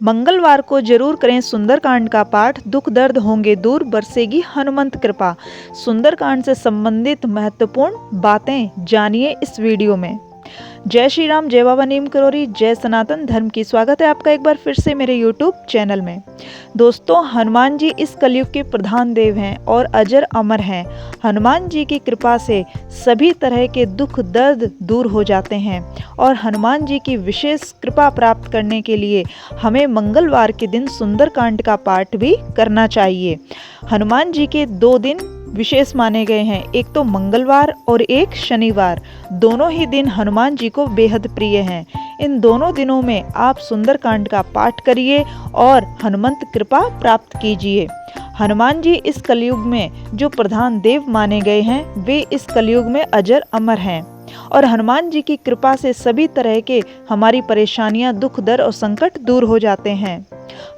मंगलवार को जरूर करें सुंदरकांड का पाठ, दुख दर्द होंगे दूर, बरसेगी हनुमंत कृपा। सुंदरकांड से संबंधित महत्वपूर्ण बातें जानिए इस वीडियो में। जय श्री राम, जय बाबा नीम करोरी, जय सनातन धर्म की। स्वागत है आपका एक बार फिर से मेरे YouTube चैनल में। दोस्तों, हनुमान जी इस कलयुग के प्रधान देव हैं और अजर अमर हैं। हनुमान जी की कृपा से सभी तरह के दुख दर्द दूर हो जाते हैं और हनुमान जी की विशेष कृपा प्राप्त करने के लिए हमें मंगलवार के दिन सुंदरकांड का पाठ भी करना चाहिए। हनुमान जी के 2 दिन विशेष माने गए हैं, एक तो मंगलवार और एक शनिवार। दोनों ही दिन हनुमान जी को बेहद प्रिय हैं। इन दोनों दिनों में आप सुंदरकांड का पाठ करिए और हनुमंत कृपा प्राप्त कीजिए। हनुमान जी इस कलयुग में जो प्रधान देव माने गए हैं, वे इस कलयुग में अजर अमर हैं और हनुमान जी की कृपा से सभी तरह के हमारी परेशानियां, दुख दर्द और संकट दूर हो जाते हैं।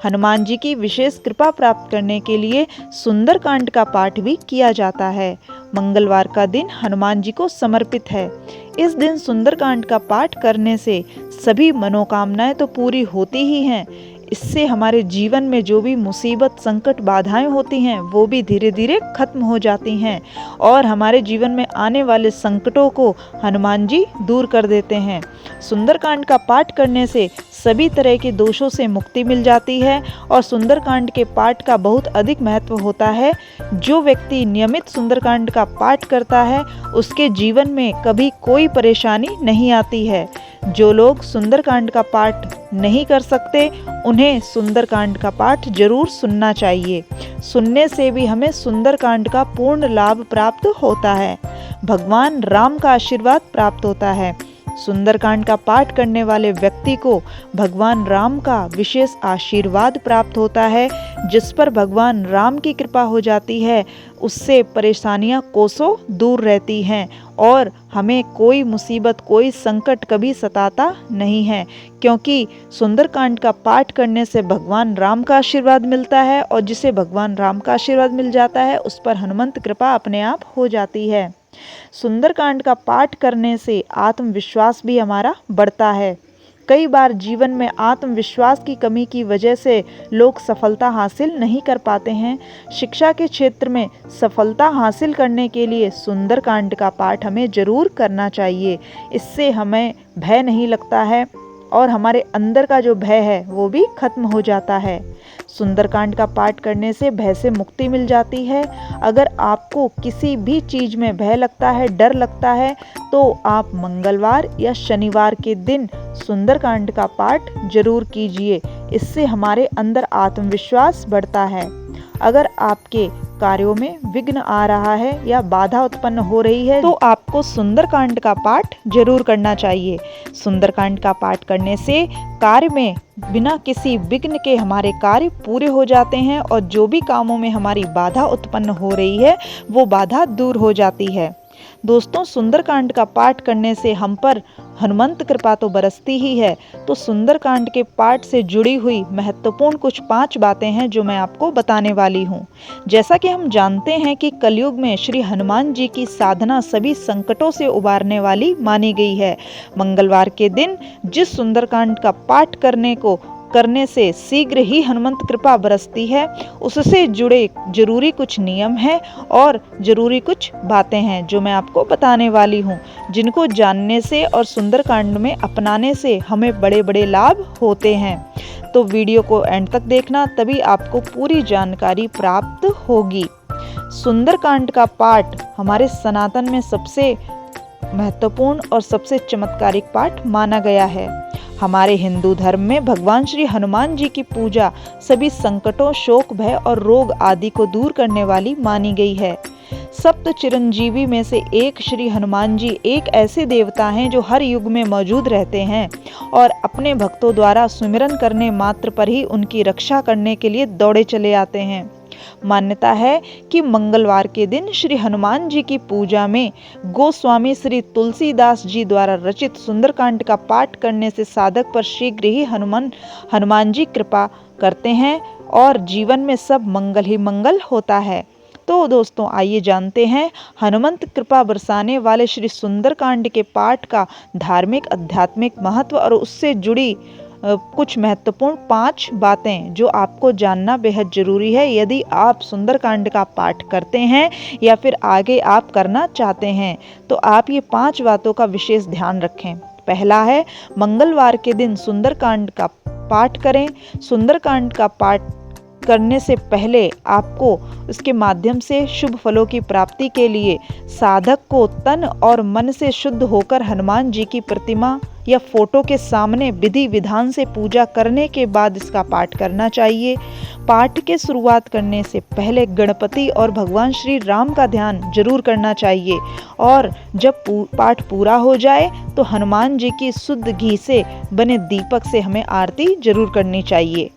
हनुमान जी की विशेष कृपा प्राप्त करने के लिए सुंदरकांड का पाठ भी किया जाता है। मंगलवार का दिन हनुमान जी को समर्पित है। इस दिन सुंदरकांड का पाठ करने से सभी मनोकामनाएं तो पूरी होती ही हैं, इससे हमारे जीवन में जो भी मुसीबत, संकट, बाधाएं होती हैं वो भी धीरे धीरे खत्म हो जाती हैं और हमारे जीवन में आने वाले संकटों को हनुमान जी दूर कर देते हैं। सुंदरकांड का पाठ करने से सभी तरह के दोषों से मुक्ति मिल जाती है और सुंदरकांड के पाठ का बहुत अधिक महत्व होता है। जो व्यक्ति नियमित सुंदरकांड का पाठ करता है उसके जीवन में कभी कोई परेशानी नहीं आती है। जो लोग सुंदरकांड का पाठ नहीं कर सकते उन्हें सुंदरकांड का पाठ जरूर सुनना चाहिए। सुनने से भी हमें सुंदरकांड का पूर्ण लाभ प्राप्त होता है। भगवान राम का आशीर्वाद प्राप्त होता है। सुंदरकांड का पाठ करने वाले व्यक्ति को भगवान राम का विशेष आशीर्वाद प्राप्त होता है। जिस पर भगवान राम की कृपा हो जाती है उससे परेशानियां कोसों दूर रहती हैं और हमें कोई मुसीबत, कोई संकट कभी सताता नहीं है, क्योंकि सुंदरकांड का पाठ करने से भगवान राम का आशीर्वाद मिलता है और जिसे भगवान राम का आशीर्वाद मिल जाता है उस पर हनुमंत कृपा अपने आप हो जाती है। सुंदरकांड का पाठ करने से आत्मविश्वास भी हमारा बढ़ता है। कई बार जीवन में आत्मविश्वास की कमी की वजह से लोग सफलता हासिल नहीं कर पाते हैं। शिक्षा के क्षेत्र में सफलता हासिल करने के लिए सुंदरकांड का पाठ हमें जरूर करना चाहिए। इससे हमें भय नहीं लगता है और हमारे अंदर का जो भय है वो भी खत्म हो जाता है। सुंदरकांड का पाठ करने से भय से मुक्ति मिल जाती है। अगर आपको किसी भी चीज में भय लगता है, डर लगता है, तो आप मंगलवार या शनिवार के दिन सुंदरकांड का पाठ जरूर कीजिए। इससे हमारे अंदर आत्मविश्वास बढ़ता है। अगर आपके कार्यों में विघ्न आ रहा है या बाधा उत्पन्न हो रही है तो आपको सुंदरकांड का पाठ जरूर करना चाहिए। सुंदरकांड का पाठ करने से कार्य में बिना किसी विघ्न के हमारे कार्य पूरे हो जाते हैं और जो भी कामों में हमारी बाधा उत्पन्न हो रही है वो बाधा दूर हो जाती है। दोस्तों, सुंदरकांड का पाठ करने से हम पर हनुमंत कृपा तो बरसती ही है, तो सुंदरकांड के पाठ से जुड़ी हुई महत्वपूर्ण कुछ 5 बातें हैं जो मैं आपको बताने वाली हूँ। जैसा कि हम जानते हैं कि कलयुग में श्री हनुमान जी की साधना सभी संकटों से उबारने वाली मानी गई है। मंगलवार के दिन जिस सुंदरकांड का पाठ करने से शीघ्र ही हनुमंत कृपा बरसती है, उससे जुड़े जरूरी कुछ नियम हैं और जरूरी कुछ बातें हैं जो मैं आपको बताने वाली हूँ, जिनको जानने से और सुंदरकांड में अपनाने से हमें बड़े बड़े लाभ होते हैं। तो वीडियो को एंड तक देखना, तभी आपको पूरी जानकारी प्राप्त होगी। सुंदरकांड का पाठ हमारे सनातन में सबसे महत्वपूर्ण और सबसे चमत्कारिक पाठ माना गया है। हमारे हिंदू धर्म में भगवान श्री हनुमान जी की पूजा सभी संकटों, शोक, भय और रोग आदि को दूर करने वाली मानी गई है। सप्त चिरंजीवी में से एक श्री हनुमान जी एक ऐसे देवता हैं जो हर युग में मौजूद रहते हैं और अपने भक्तों द्वारा सुमिरन करने मात्र पर ही उनकी रक्षा करने के लिए दौड़े चले आते हैं। मान्यता है कि मंगलवार के दिन श्री हनुमान जी की पूजा में गोस्वामी श्री तुलसीदास जी द्वारा रचित सुंदरकांड का पाठ करने से साधक पर शीघ्र ही हनुमान जी कृपा करते हैं और जीवन में सब मंगल ही मंगल होता है। तो दोस्तों, आइए जानते हैं हनुमंत कृपा बरसाने वाले श्री सुंदरकांड के पाठ का धार्मिक, आध्यात्मिक महत्व और उससे जुड़ी कुछ महत्वपूर्ण 5 बातें जो आपको जानना बेहद ज़रूरी है यदि आप सुंदरकांड का पाठ करते हैं या फिर आगे आप करना चाहते हैं। तो आप ये 5 बातों का विशेष ध्यान रखें। पहला है, मंगलवार के दिन सुंदरकांड का पाठ करें। सुंदरकांड का पाठ करने से पहले आपको उसके माध्यम से शुभ फलों की प्राप्ति के लिए साधक को तन और मन से शुद्ध होकर हनुमान जी की प्रतिमा या फोटो के सामने विधि विधान से पूजा करने के बाद इसका पाठ करना चाहिए। पाठ के शुरुआत करने से पहले गणपति और भगवान श्री राम का ध्यान जरूर करना चाहिए और जब पाठ पूरा हो जाए तो हनुमान जी की शुद्ध घी से बने दीपक से हमें आरती जरूर करनी चाहिए।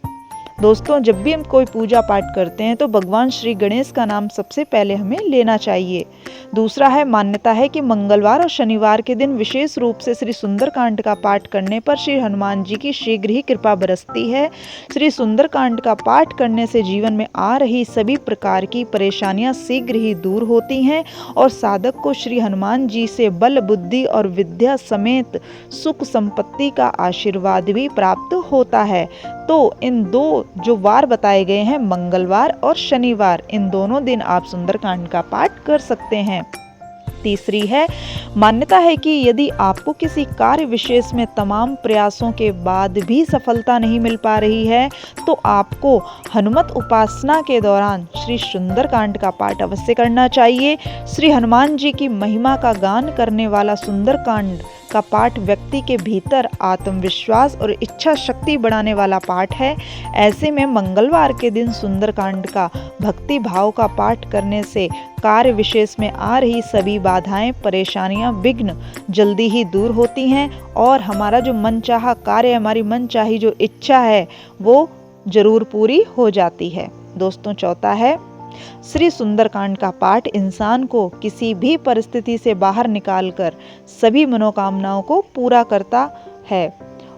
दोस्तों, जब भी हम कोई पूजा पाठ करते हैं तो भगवान श्री गणेश का नाम सबसे पहले हमें लेना चाहिए। दूसरा है, मान्यता है कि मंगलवार और शनिवार के दिन विशेष रूप से श्री सुंदरकांड का पाठ करने पर श्री हनुमान जी की शीघ्र ही कृपा बरसती है। श्री सुंदरकांड का पाठ करने से जीवन में आ रही सभी प्रकार की परेशानियां शीघ्र ही दूर होती हैं और साधक को श्री हनुमान जी से बल, बुद्धि और विद्या समेत सुख संपत्ति का आशीर्वाद भी प्राप्त होता है। तो इन 2 जो वार बताए गए हैं, मंगलवार और शनिवार, इन दोनों दिन आप सुंदरकांड का पाठ कर सकते हैं। तीसरी है, मान्यता है कि यदि आपको किसी कार्य विशेष में तमाम प्रयासों के बाद भी सफलता नहीं मिल पा रही है तो आपको हनुमत उपासना के दौरान श्री सुंदरकांड का पाठ अवश्य करना चाहिए। श्री हनुमान जी की महिमा का गान करने वाला सुंदरकांड का पाठ व्यक्ति के भीतर आत्मविश्वास और इच्छा शक्ति बढ़ाने वाला पाठ है। ऐसे में मंगलवार के दिन सुंदरकांड का भक्ति भाव का पाठ करने से कार्य विशेष में आ रही सभी बाधाएं, परेशानियां, विघ्न जल्दी ही दूर होती हैं और हमारा जो मनचाहा कार्य, हमारी मनचाही जो इच्छा है वो जरूर पूरी हो जाती है। दोस्तों, चौथा है, श्री सुंदरकांड का पाठ इंसान को किसी भी परिस्थिति से बाहर निकालकर सभी मनोकामनाओं को पूरा करता है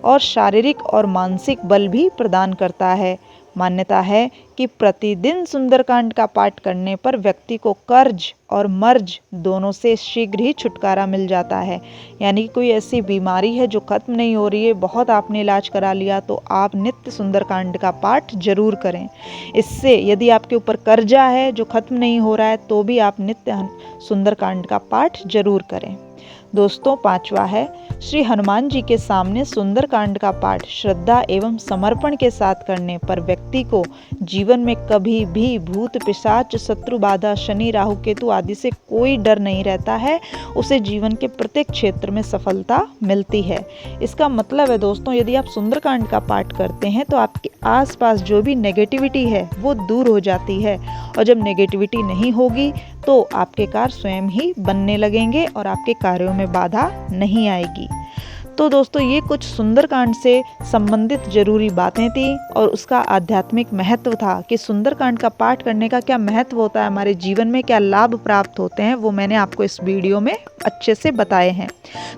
और शारीरिक और मानसिक बल भी प्रदान करता है। मान्यता है कि प्रतिदिन सुंदरकांड का पाठ करने पर व्यक्ति को कर्ज और मर्ज दोनों से शीघ्र ही छुटकारा मिल जाता है। यानी कोई ऐसी बीमारी है जो खत्म नहीं हो रही है, बहुत आपने इलाज करा लिया, तो आप नित्य सुंदरकांड का पाठ जरूर करें। इससे यदि आपके ऊपर कर्जा है जो खत्म नहीं हो रहा है तो भी आप नित्य सुंदरकांड का पाठ जरूर करें। दोस्तों, 5वां है, श्री हनुमान जी के सामने सुंदरकांड का पाठ श्रद्धा एवं समर्पण के साथ करने पर व्यक्ति को जीवन में कभी भी भूत पिशाच, शत्रु बाधा, शनि, राहु, केतु आदि से कोई डर नहीं रहता है। उसे जीवन के प्रत्येक क्षेत्र में सफलता मिलती है। इसका मतलब है दोस्तों, यदि आप सुंदरकांड का पाठ करते हैं तो आपके आसपास जो भी नेगेटिविटी है वो दूर हो जाती है और जब नेगेटिविटी नहीं होगी तो आपके कार्य स्वयं ही बनने लगेंगे और आपके कार्यों में बाधा नहीं आएगी। तो दोस्तों, ये कुछ सुंदरकांड से संबंधित जरूरी बातें थी और उसका आध्यात्मिक महत्व था कि सुंदरकांड का पाठ करने का क्या महत्व होता है, हमारे जीवन में क्या लाभ प्राप्त होते हैं, वो मैंने आपको इस वीडियो में अच्छे से बताए हैं।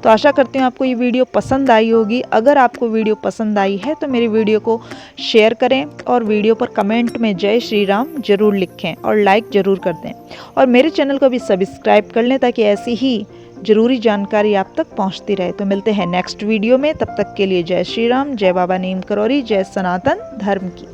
तो आशा करती हूँ आपको ये वीडियो पसंद आई होगी। अगर आपको वीडियो पसंद आई है तो मेरी वीडियो को शेयर करें और वीडियो पर कमेंट में जय श्री राम जरूर लिखें और लाइक जरूर कर दें और मेरे चैनल को भी सब्सक्राइब कर लें ताकि ऐसी ही जरूरी जानकारी आप तक पहुंचती रहे। तो मिलते हैं नेक्स्ट वीडियो में, तब तक के लिए जय श्री राम, जय बाबा नीम करौरी, जय सनातन धर्म की।